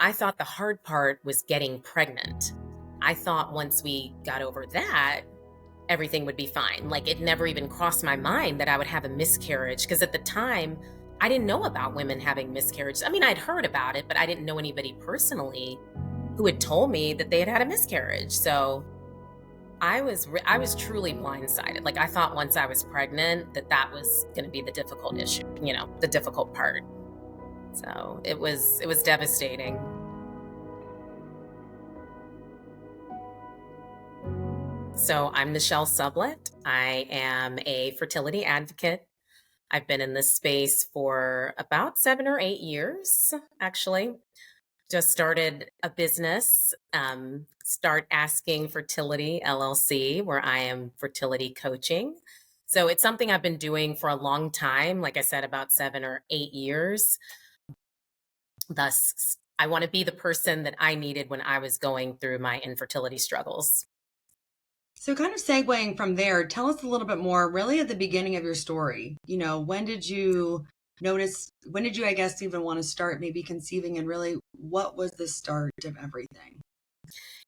I thought the hard part was getting pregnant. I thought once we got over that, everything would be fine. Like it never even crossed my mind that I would have a miscarriage because at the time, I didn't know about women having miscarriages. I mean, I'd heard about it, but I didn't know anybody personally who had told me that they had had a miscarriage. So I was truly blindsided. Like I thought once I was pregnant that was going to be the difficult issue, the difficult part. So it was devastating. So I'm Nichelle Sublet. I am a fertility advocate. I've been in this space for about 7 or 8 years, actually. Just started a business, Start Asking Fertility LLC, where I am fertility coaching. So it's something I've been doing for a long time, like I said, about 7 or 8 years. Thus, I want to be the person that I needed when I was going through my infertility struggles. So, kind of segueing from there, tell us a little bit more, really at the beginning of your story. When did you notice, when did you, I guess, even want to start maybe conceiving, and really what was the start of everything?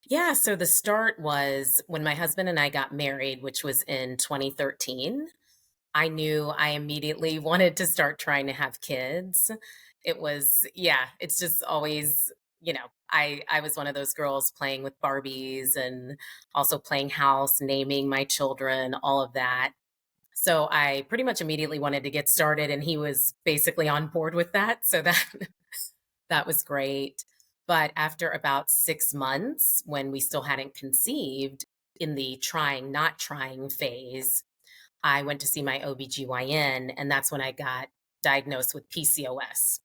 Yeah, so the start was when my husband and I got married, which was in 2013. I knew I immediately wanted to start trying to have kids. Yeah, it's just always, I was one of those girls playing with Barbies and also playing house, naming my children, all of that. So I pretty much immediately wanted to get started and he was basically on board with that. So that that was great. But after about 6 months, when we still hadn't conceived in the trying, not trying phase, I went to see my OBGYN, and that's when I got diagnosed with PCOS.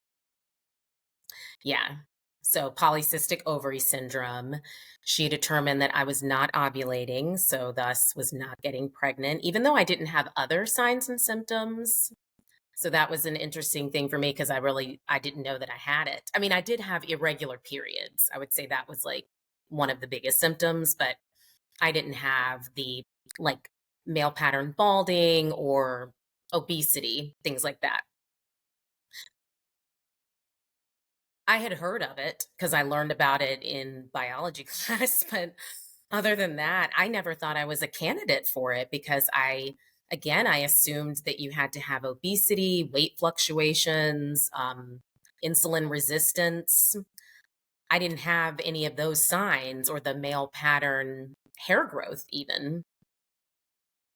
Yeah. So polycystic ovary syndrome. She determined that I was not ovulating, so thus was not getting pregnant, even though I didn't have other signs and symptoms. So that was an interesting thing for me because I didn't know that I had it. I mean, I did have irregular periods. I would say that was like one of the biggest symptoms, but I didn't have the like male pattern balding or obesity, things like that. I had heard of it because I learned about it in biology class, but other than that, I never thought I was a candidate for it because again, I assumed that you had to have obesity, weight fluctuations, insulin resistance. I didn't have any of those signs or the male pattern hair growth, even.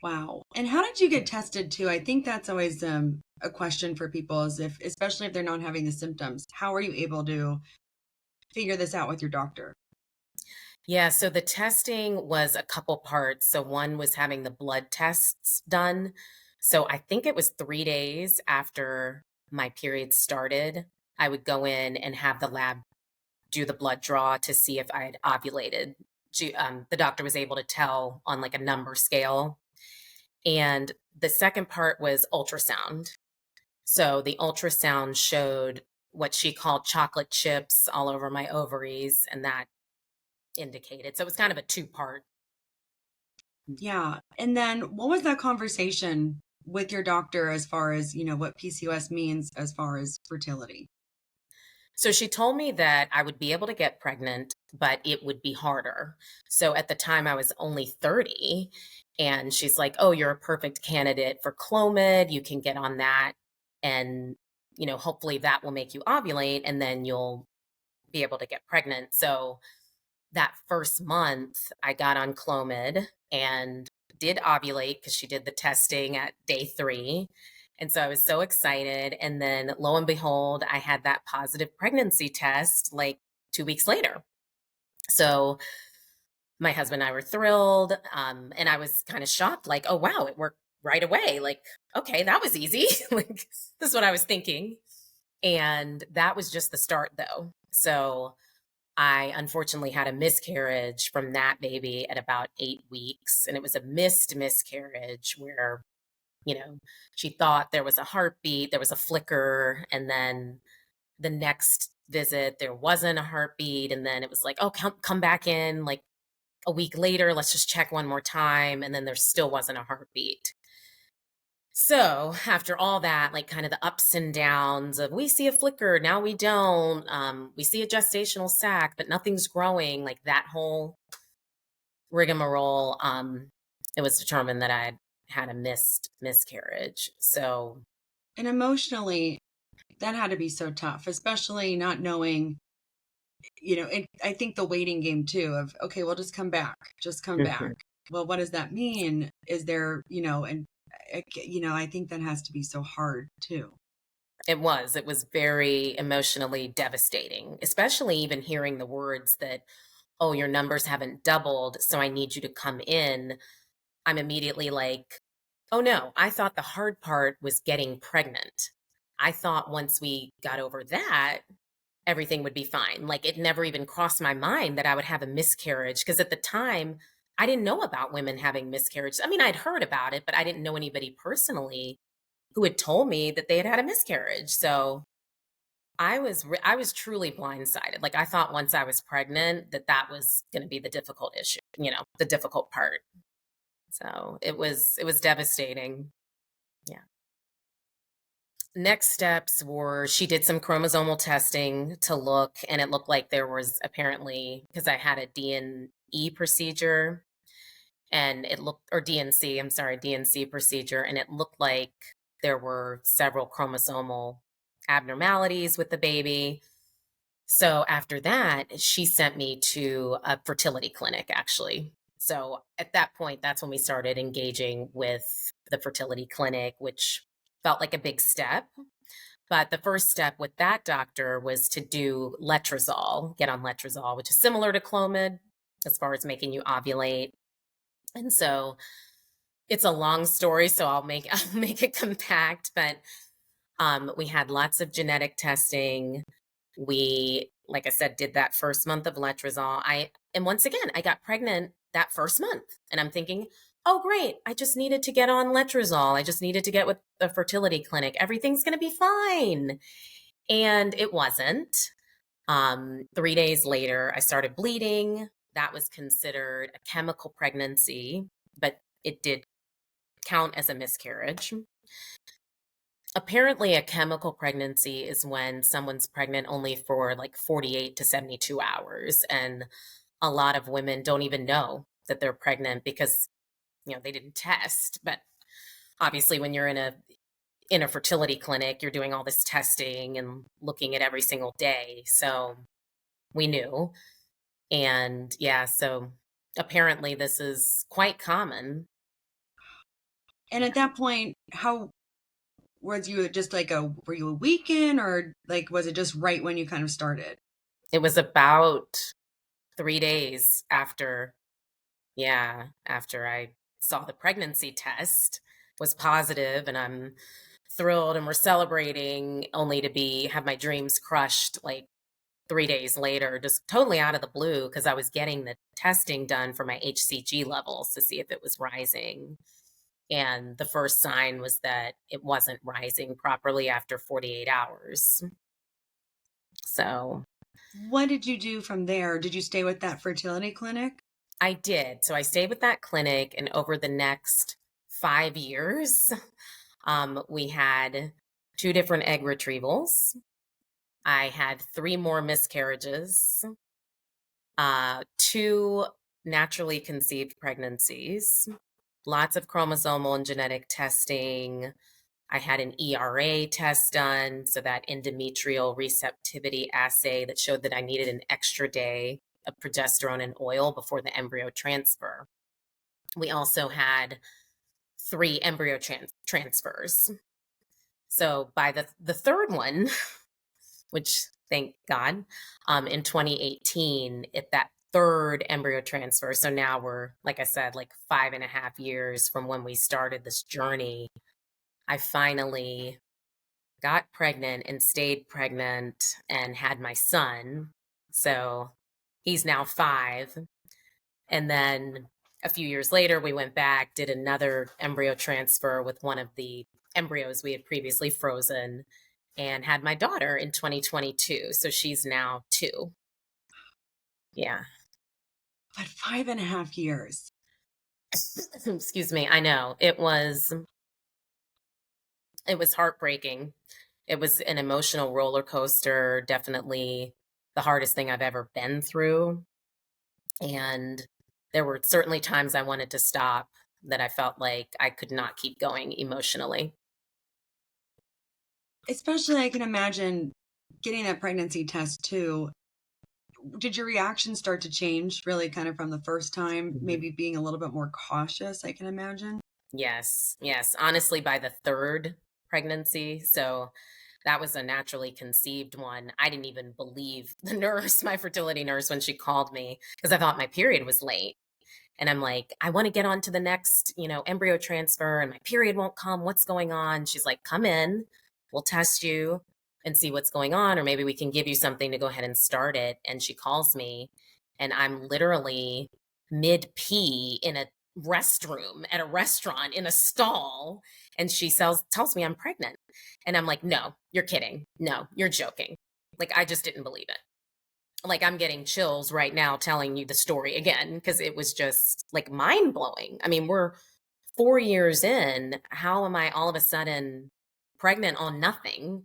Wow. And how did you get tested too? I think that's always a question for people, is if, especially if they're not having the symptoms, how are you able to figure this out with your doctor? Yeah, so the testing was a couple parts. So one was having the blood tests done. So I think it was 3 days after my period started, I would go in and have the lab do the blood draw to see if I had ovulated. The doctor was able to tell on like a number scale. And the second part was ultrasound. So the ultrasound showed what she called chocolate chips all over my ovaries, and that indicated. So it was kind of a two-part. Yeah. And then what was that conversation with your doctor as far as, what PCOS means as far as fertility? So she told me that I would be able to get pregnant, but it would be harder. So at the time I was only 30, and she's like, "Oh, you're a perfect candidate for Clomid. You can get on that and, hopefully that will make you ovulate and then you'll be able to get pregnant." So that first month I got on Clomid and did ovulate because she did the testing at day 3. And so I was so excited. And then lo and behold, I had that positive pregnancy test like 2 weeks later. So my husband and I were thrilled. And I was kind of shocked, like, oh, wow, it worked right away. Like, okay, that was easy. Like, this is what I was thinking. And that was just the start, though. So I unfortunately had a miscarriage from that baby at about 8 weeks. And it was a missed miscarriage where, you know, she thought there was a heartbeat, there was a flicker. And then the next visit, there wasn't a heartbeat. And then it was like, oh, come back in like a week later. Let's just check one more time. And then there still wasn't a heartbeat. So after all that, like kind of the ups and downs of we see a flicker, now we don't, we see a gestational sac, but nothing's growing, like that whole rigmarole, it was determined that I had a miscarriage. So And emotionally, that had to be so tough, especially not knowing, and I think the waiting game too of, okay, well, just come back. Mhm. Well, what does that mean? Is there, and I think that has to be so hard too. it was very emotionally devastating, especially even hearing the words that, oh, your numbers haven't doubled, so I need you to come in. I'm immediately like, oh no, I thought the hard part was getting pregnant. I thought once we got over that, everything would be fine. Like it never even crossed my mind that I would have a miscarriage because at the time, I didn't know about women having miscarriages. I mean, I'd heard about it, but I didn't know anybody personally who had told me that they had had a miscarriage. So I was truly blindsided. Like I thought once I was pregnant that that was going to be the difficult issue, the difficult part. So it was devastating. Yeah. Next steps were she did some chromosomal testing to look, and it looked like there was apparently because I had a DNE procedure and it looked or DNC, I'm sorry, DNC procedure, and it looked like there were several chromosomal abnormalities with the baby. So after that, she sent me to a fertility clinic actually. So at that point, that's when we started engaging with the fertility clinic, which felt like a big step. But the first step with that doctor was to do letrozole, get on letrozole, which is similar to Clomid as far as making you ovulate. And so it's a long story, so I'll make it compact. But we had lots of genetic testing. We, like I said, did that first month of letrozole. And once again, I got pregnant that first month, and I'm thinking, oh great, I just needed to get on letrozole. I just needed to get with the fertility clinic. Everything's going to be fine, and it wasn't. 3 days later, I started bleeding. That was considered a chemical pregnancy, but it did count as a miscarriage. Apparently, a chemical pregnancy is when someone's pregnant only for like 48 to 72 hours. And a lot of women don't even know that they're pregnant because, they didn't test. But obviously, when you're in a fertility clinic, you're doing all this testing and looking at every single day. So we knew. And yeah, so apparently this is quite common. And at that point, how was you just like were you a weekend or like was it just right when you kind of started? It was about 3 days after, yeah, after I saw the pregnancy test was positive, and I'm thrilled and we're celebrating only to be have my dreams crushed like 3 days later, just totally out of the blue because I was getting the testing done for my HCG levels to see if it was rising. And the first sign was that it wasn't rising properly after 48 hours. So What did you do from there? Did you stay with that fertility clinic? I did. So I stayed with that clinic, and over the next 5 years, we had two different egg retrievals. I had three more miscarriages, two naturally conceived pregnancies, lots of chromosomal and genetic testing. I had an ERA test done, so that endometrial receptivity assay that showed that I needed an extra day of progesterone and oil before the embryo transfer. We also had three embryo transfers. So by the third one, which thank God, in 2018, at that third embryo transfer. So now we're, like I said, like 5.5 years from when we started this journey. I finally got pregnant and stayed pregnant and had my son. So he's now 5. And then a few years later, we went back, did another embryo transfer with one of the embryos we had previously frozen, and had my daughter in 2022. So she's now 2. Yeah. But 5.5 years. Excuse me. I know. It was It was heartbreaking. It was an emotional roller coaster, definitely the hardest thing I've ever been through. And there were certainly times I wanted to stop, that I felt like I could not keep going emotionally. Especially, I can imagine getting that pregnancy test too. Did your reaction start to change really kind of from the first time, Mhm. maybe being a little bit more cautious, I can imagine? Yes, yes. Honestly, by the third pregnancy, so that was a naturally conceived one. I didn't even believe the nurse, my fertility nurse, when she called me because I thought my period was late. And I'm like, I want to get on to the next, embryo transfer and my period won't come. What's going on? She's like, come in, we'll test you and see what's going on. Or maybe we can give you something to go ahead and start it. And she calls me and I'm literally mid pee in a restroom at a restaurant in a stall. And she tells me I'm pregnant. And I'm like, no, you're kidding. No, you're joking. Like, I just didn't believe it. Like, I'm getting chills right now telling you the story again because it was just, like, mind-blowing. I mean, we're 4 years in, how am I all of a sudden pregnant on nothing?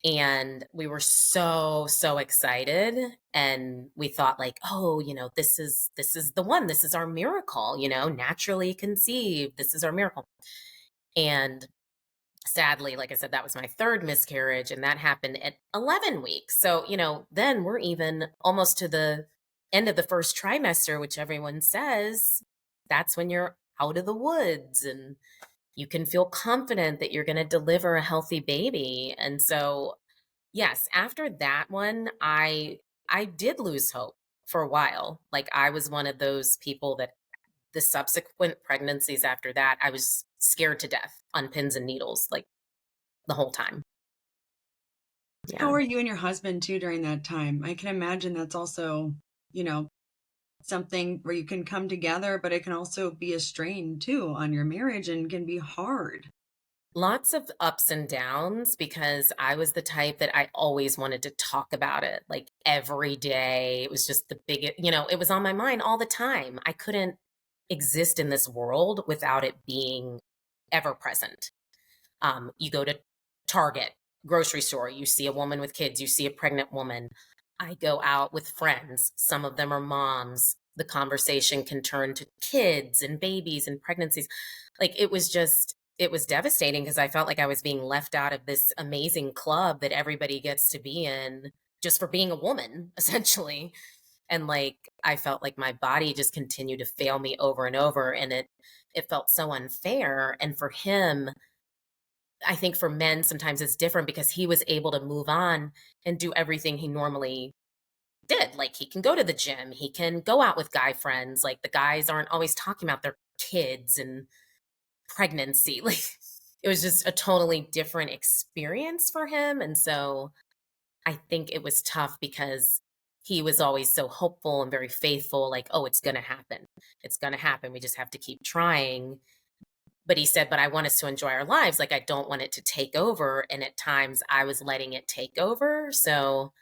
And we were so, so excited, and we thought like, "Oh, this is the one. This is our miracle, naturally conceived. This is our miracle." And sadly, like I said, that was my third miscarriage, and that happened at 11 weeks. So, then we're even almost to the end of the first trimester, which everyone says that's when you're out of the woods and you can feel confident that you're going to deliver a healthy baby. And so, yes, after that one, I did lose hope for a while. Like, I was one of those people that the subsequent pregnancies after that, I was scared to death on pins and needles, like, the whole time. How Yeah. are you and your husband too during that time? I can imagine that's also, you know, something where you can come together, but it can also be a strain too on your marriage and can be hard. Lots of ups and downs because I was the type that I always wanted to talk about it, like, every day. It was just the biggest, it was on my mind all the time. I couldn't exist in this world without it being ever present. You go to Target, grocery store, you see a woman with kids, you see a pregnant woman. I go out with friends, some of them are moms. The conversation can turn to kids and babies and pregnancies. Like, it was devastating because I felt like I was being left out of this amazing club that everybody gets to be in just for being a woman, essentially. And like, I felt like my body just continued to fail me over and over, and it felt so unfair. And for him, I think for men, sometimes it's different because he was able to move on and do everything he normally did. Like, he can go to the gym, he can go out with guy friends. Like, the guys aren't always talking about their kids and pregnancy. Like, it was just a totally different experience for him. And so I think it was tough because he was always so hopeful and very faithful, like, oh, it's going to happen. It's going to happen. We just have to keep trying. But he said, "But I want us to enjoy our lives, like, I don't want it to take over," and at times, I was letting it take over, so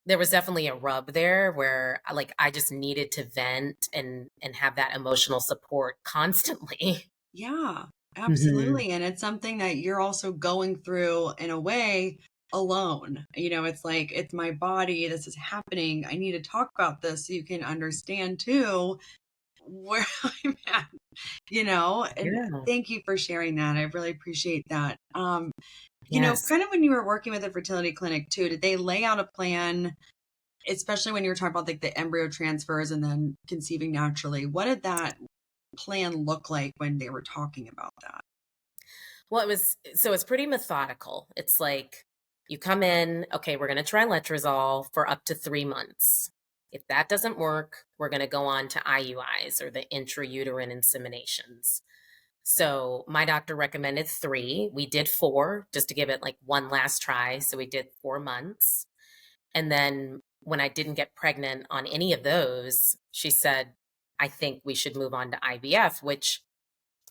there was definitely a rub there where, like, I just needed to vent and have that emotional support constantly. Yeah, Mhm. absolutely. And it's something that you're also going through in a way alone. It's like, it's my body. This is happening. I need to talk about this so you can understand too where I'm at, and Yeah. thank you for sharing that. I really appreciate that. Yes. Kind of when you were working with a fertility clinic too, did they lay out a plan, especially when you were talking about like the embryo transfers and then conceiving naturally? What did that plan look like when they were talking about that? Well, it's pretty methodical. It's like, you come in, "Okay, we're gonna try letrozole for up to 3 months. If that doesn't work, we're gonna go on to IUIs, or the intrauterine inseminations." So my doctor recommended 3. We did 4 just to give it like one last try. So we did 4 months. And then when I didn't get pregnant on any of those, she said, I think we should move on to IVF, which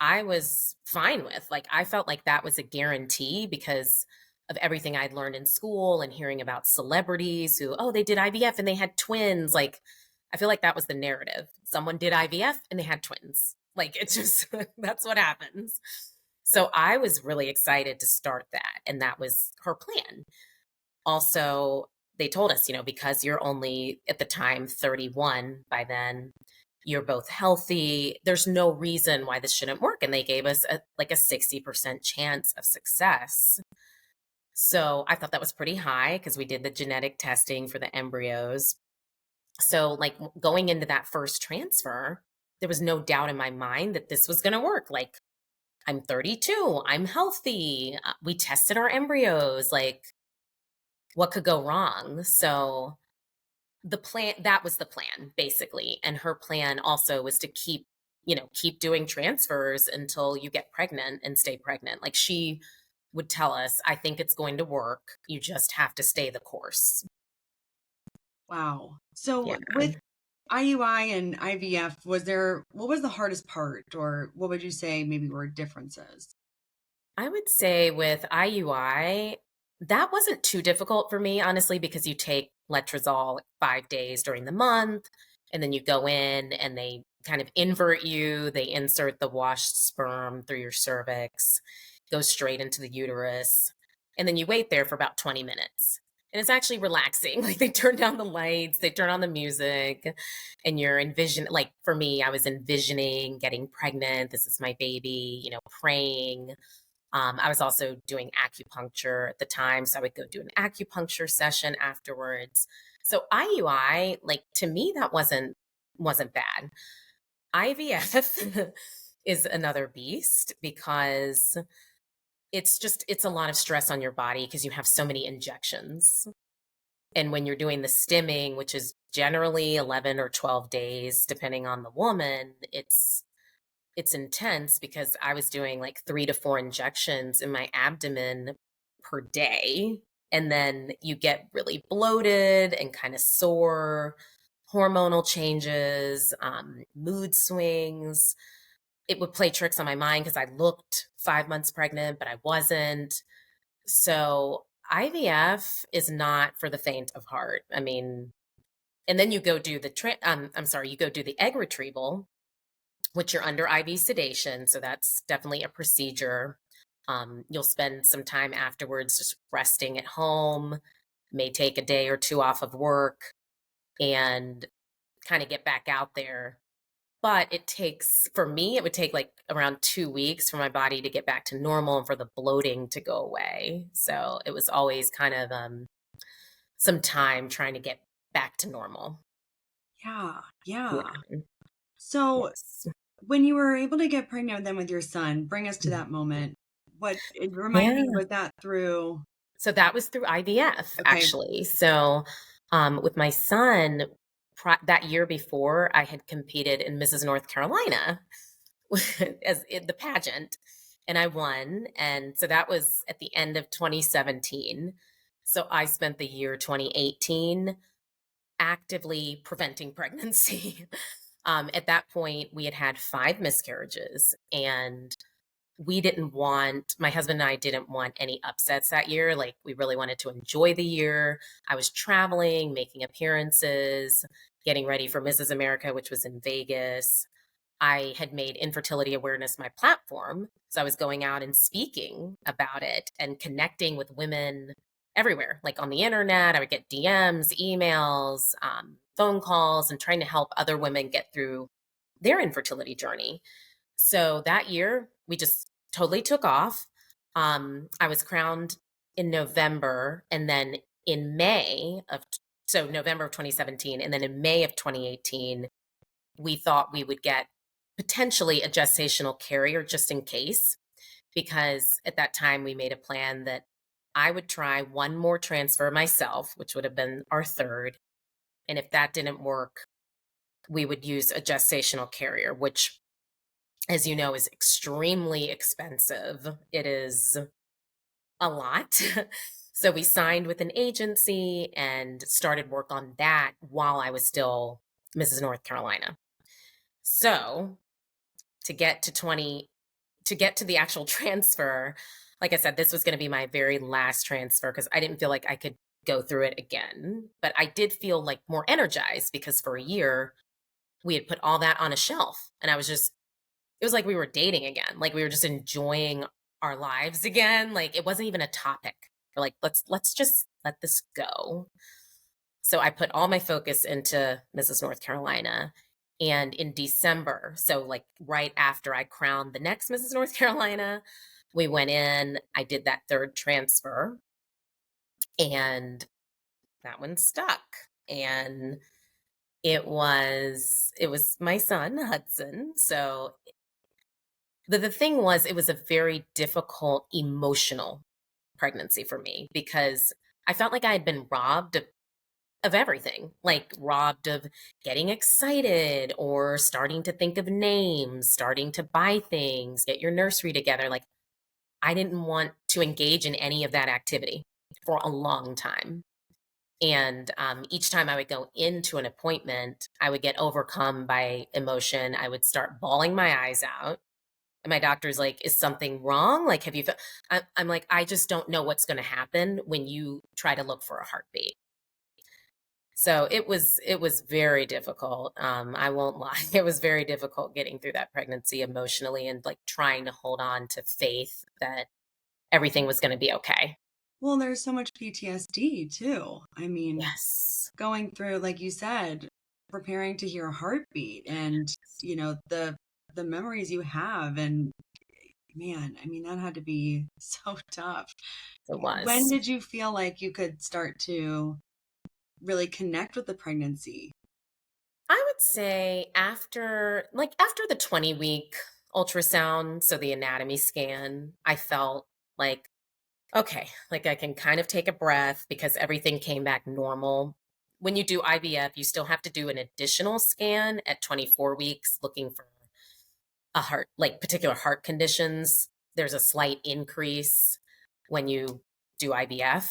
I was fine with. Like, I felt like that was a guarantee because of everything I'd learned in school and hearing about celebrities who, oh, they did IVF and they had twins. Like, I feel like that was the narrative. Someone did IVF and they had twins. Like, it's just, that's what happens. So I was really excited to start that, and that was her plan. Also, they told us, because you're only at the time 31 by then, you're both healthy. There's no reason why this shouldn't work. And they gave us like a 60% chance of success. So I thought that was pretty high because we did the genetic testing for the embryos. So, like going into that first transfer, there was no doubt in my mind that this was going to work. Like, I'm 32, I'm healthy. We tested our embryos. Like, what could go wrong? So, that was the plan basically. And her plan also was to keep doing transfers until you get pregnant and stay pregnant. Like, she would tell us, I think it's going to work. You just have to stay the course. Wow. Yeah. So with IUI and IVF, what was the hardest part, or what would you say maybe were differences? I would say with IUI, that wasn't too difficult for me, honestly, because you take letrozole 5 days during the month, and then you go in and they kind of invert you. They insert the washed sperm through your cervix, goes straight into the uterus, and then you wait there for about 20 minutes. And it's actually relaxing. Like, they turn down the lights, they turn on the music, and you're like, for me, I was envisioning getting pregnant. This is my baby, praying. I was also doing acupuncture at the time, so I would go do an acupuncture session afterwards. So IUI, like, to me, that wasn't bad. IVF is another beast because it's a lot of stress on your body because you have so many injections. And when you're doing the stimming, which is generally 11 or 12 days, depending on the woman, it's intense because I was doing like 3 to 4 injections in my abdomen per day, and then you get really bloated and kinda sore, hormonal changes, mood swings. It would play tricks on my mind because I looked 5 months pregnant, but I wasn't. So, IVF is not for the faint of heart. I mean, and then you go do you go do the egg retrieval, which you're under IV sedation. So that's definitely a procedure. You'll spend some time afterwards just resting at home, may take a day or two off of work and kind of get back out there. But for me, it would take like around 2 weeks for my body to get back to normal and for the bloating to go away. So it was always kind of some time trying to get back to normal. Yeah, yeah. Yeah. So Yes. when you were able to get pregnant then with your son, bring us to Mhm. that moment. Remind me, Yeah. was that through? So that was through IVF, Okay, actually. So, with my son, that year before, I had competed in Mrs. North Carolina as in the pageant, and I won. And so that was at the end of 2017. So I spent the year 2018 actively preventing pregnancy. At that point, we had had 5 miscarriages, and my husband and I didn't want any upsets that year. Like, we really wanted to enjoy the year. I was traveling, making appearances, getting ready for Mrs. America, which was in Vegas. I had made infertility awareness my platform. So I was going out and speaking about it and connecting with women everywhere, like on the internet. I would get DMs, emails, phone calls, and trying to help other women get through their infertility journey. So that year, we just totally took off. I was crowned in November, and then in November of 2017, and then in May of 2018, we thought we would get potentially a gestational carrier just in case, because at that time we made a plan that I would try one more transfer myself, which would have been our third. And if that didn't work, we would use a gestational carrier, which, as you know, is extremely expensive. It is a lot. So we signed with an agency and started work on that while I was still Mrs. North Carolina. So to get to 20 to get to the actual transfer, like I said, this was going to be my very last transfer because I didn't feel like I could go through it again. But I did feel like more energized because for a year we had put all that on a shelf and I was just it was like we were dating again. Like we were just enjoying our lives again. Like it wasn't even a topic. We're like, let's just let this go. So I put all my focus into Mrs. North Carolina. And in December, so like right after I crowned the next Mrs. North Carolina, we went in, I did that third transfer, and that one stuck. And it was my son, Hudson. So the thing was, it was a very difficult emotional pregnancy for me because I felt like I had been robbed of everything, like robbed of getting excited or starting to think of names, starting to buy things, get your nursery together. Like I didn't want to engage in any of that activity for a long time. And each time I would go into an appointment, I would get overcome by emotion. I would start bawling my eyes out. And my doctor's like, is something wrong? Like, have you, I'm like, I just don't know what's going to happen when you try to look for a heartbeat. So it was very difficult. I won't lie. It was very difficult getting through that pregnancy emotionally and like trying to hold on to faith that everything was going to be okay. Well, there's so much PTSD too. I mean, Yes, going through, like you said, preparing to hear a heartbeat and, the memories you have and man, I mean, that had to be so tough. it When was. did you feel like you could start to really connect with the pregnancy? I would say after the 20-week ultrasound, so the anatomy scan, I felt like okay, like I can kind of take a breath because everything came back normal. When you do IVF, you still have to do an additional scan at 24 weeks looking for a heart, like particular heart conditions. There's a slight increase when you do IVF.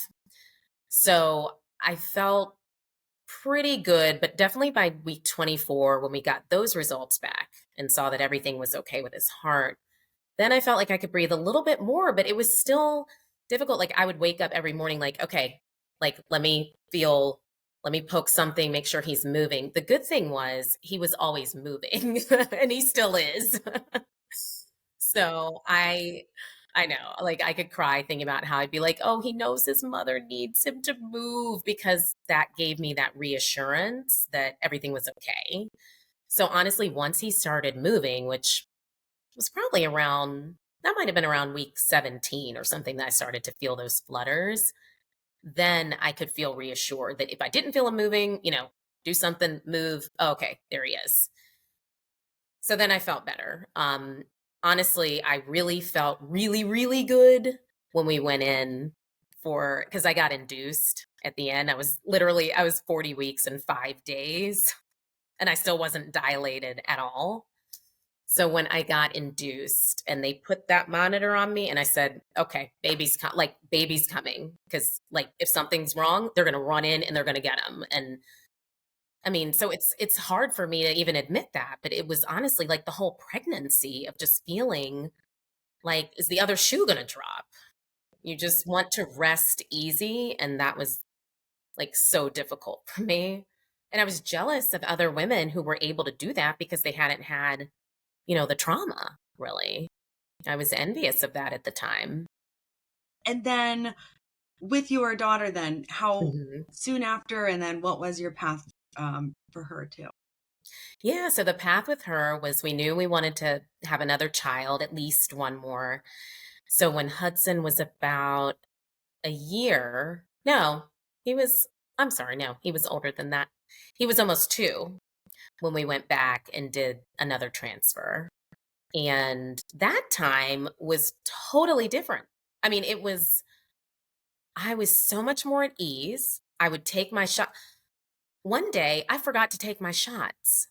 So I felt pretty good, but definitely by week 24, when we got those results back and saw that everything was okay with his heart, then I felt like I could breathe a little bit more, but it was still difficult. Like I would wake up every morning, like, okay, like let me poke something, make sure he's moving. The good thing was he was always moving and he still is. So I know, like I could cry thinking about how I'd be like, "Oh, he knows his mother needs him to move," because that gave me that reassurance that everything was okay. So honestly, once he started moving, which was probably around that might have been around week 17 or something that I started to feel those flutters, then I could feel reassured that if I didn't feel him moving, do something, move, oh, okay, there he is. So then I felt better. Honestly, I really felt really, really good when we went in for because I got induced at the end. I was 40 weeks and 5 days, and I still wasn't dilated at all. So when I got induced and they put that monitor on me and I said, "Okay, baby's coming," because like if something's wrong, they're gonna run in and they're gonna get him. And I mean, so it's hard for me to even admit that, but it was honestly like the whole pregnancy of just feeling like, is the other shoe gonna drop? You just want to rest easy, and that was, like, so difficult for me. And I was jealous of other women who were able to do that because they hadn't had, the trauma, really. I was envious of that at the time. And then with your daughter, then how Mhm. soon after, and then what was your path for her too? Yeah, so the path with her was we knew we wanted to have another child, at least one more. So when Hudson was about a year no, he was I'm sorry, no, he was older than that. He was almost 2 when we went back and did another transfer, and that time was totally different. I mean, I was so much more at ease. I would take my shot one day, I forgot to take my shots.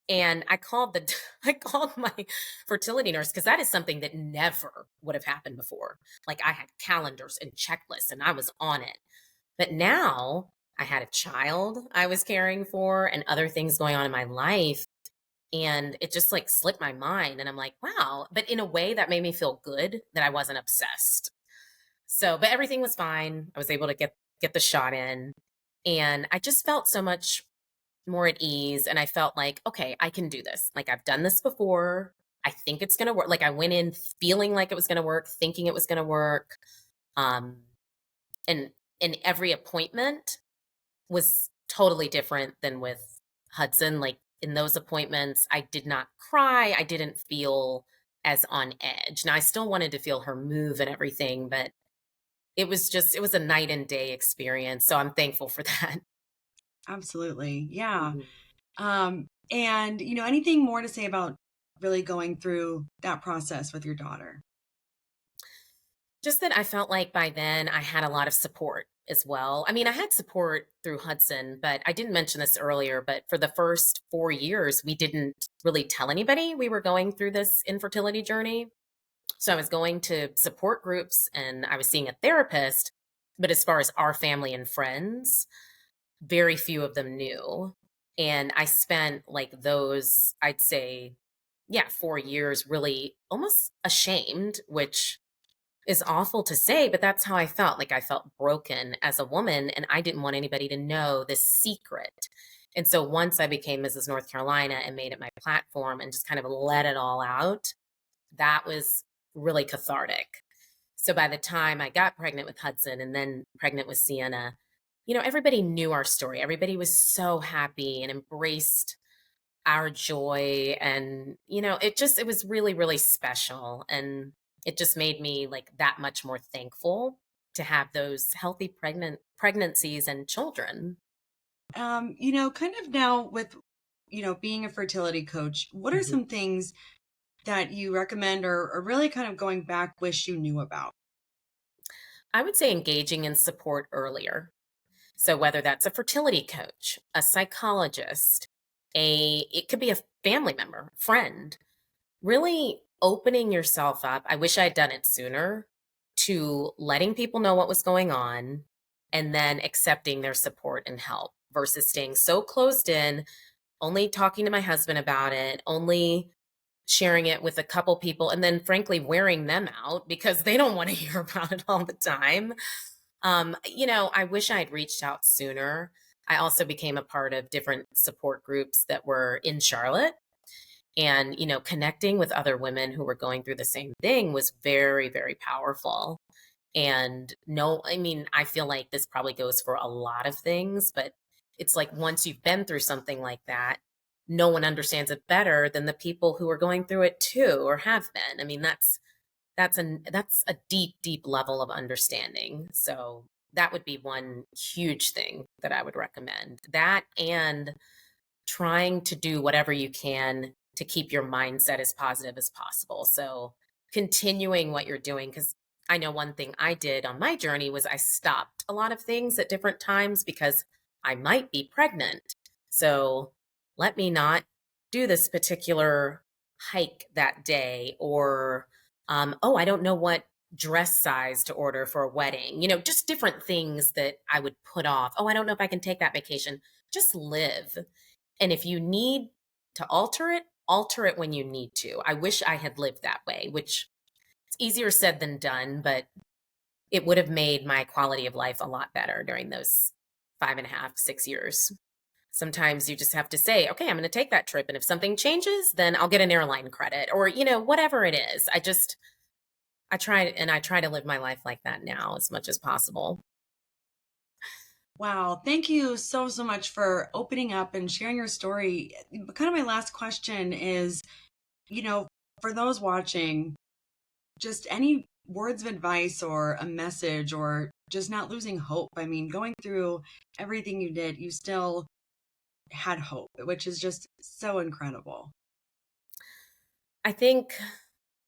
And I called the I called my fertility nurse because that is something that never would have happened before. Like I had calendars and checklists and I was on it. But now I had a child I was caring for and other things going on in my life. And it just like slipped my mind. And I'm like, wow. But in a way that made me feel good that I wasn't obsessed. So, but everything was fine. I was able to get the shot in. And I just felt so much more at ease. And I felt like, okay, I can do this. Like I've done this before. I think it's going to work. Like I went in feeling like it was going to work, thinking it was going to work. Um, and in every appointment was totally different than with Hudson. Like in those appointments, I did not cry. I didn't feel as on edge. Now I still wanted to feel her move and everything, but it was a night and day experience. So I'm thankful for that. Absolutely. Yeah. Mhm. And anything more to say about really going through that process with your daughter? Just that I felt like by then I had a lot of support as well. I mean, I had support through Hudson, but I didn't mention this earlier, but for the first 4 years, we didn't really tell anybody we were going through this infertility journey. So I was going to support groups and I was seeing a therapist, but as far as our family and friends, very few of them knew. And I spent like those, I'd say, yeah, 4 years really almost ashamed, which is awful to say, but that's how I felt. Like I felt broken as a woman and I didn't want anybody to know this secret. And so once I became Mrs. North Carolina and made it my platform and just kind of let it all out, that was really cathartic. So by the time I got pregnant with Hudson and then pregnant with Sienna, everybody knew our story. Everybody was so happy and embraced our joy. And, it was really, really special. And it just made me like that much more thankful to have those healthy pregnancies and children. Kind of now with, being a fertility coach, what are Mhm. some things that you recommend or really kind of going back wish you knew about? I would say engaging in support earlier. So whether that's a fertility coach, a psychologist, it could be a family member, friend, really opening yourself up. I wish I had done it sooner to letting people know what was going on and then accepting their support and help versus staying so closed in, only talking to my husband about it, only sharing it with a couple people, and then frankly wearing them out because they don't want to hear about it all the time. I wish I had reached out sooner. I also became a part of different support groups that were in Charlotte. And, connecting with other women who were going through the same thing was very, very powerful. And no, I mean, I feel like this probably goes for a lot of things, but it's like once you've been through something like that, no one understands it better than the people who are going through it too or have been. I mean, that's a deep, deep level of understanding. So that would be one huge thing that I would recommend. That and trying to do whatever you can to keep your mindset as positive as possible. So continuing what you're doing, because I know one thing I did on my journey was I stopped a lot of things at different times because I might be pregnant. So let me not do this particular hike that day, or, oh, I don't know what dress size to order for a wedding, just different things that I would put off. Oh, I don't know if I can take that vacation. Just live. And if you need to alter it when you need to. I wish I had lived that way, which it's easier said than done, but it would have made my quality of life a lot better during those 5.5, 6 years. Sometimes you just have to say, okay, I'm going to take that trip. And if something changes, then I'll get an airline credit or, whatever it is. I try to live my life like that now as much as possible. Wow. Thank you so, so much for opening up and sharing your story. Kind of my last question is, you know, for those watching, just any words of advice or a message or just not losing hope. I mean, going through everything you did, you still had hope, which is just so incredible. I think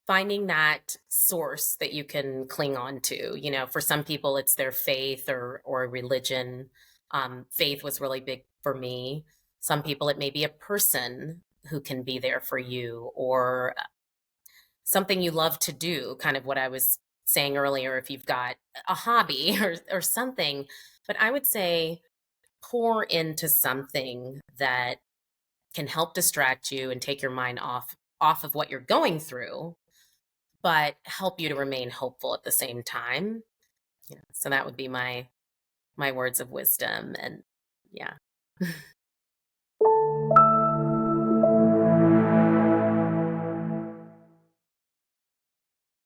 finding that source that you can cling on to. For some people it's their faith or religion. Faith was really big for me. Some people it may be a person who can be there for you, or something you love to do, kind of what I was saying earlier, if you've got a hobby or something. But I would say pour into something that can help distract you and take your mind off of what you're going through, but help you to remain hopeful at the same time. So that would be my words of wisdom. And yeah.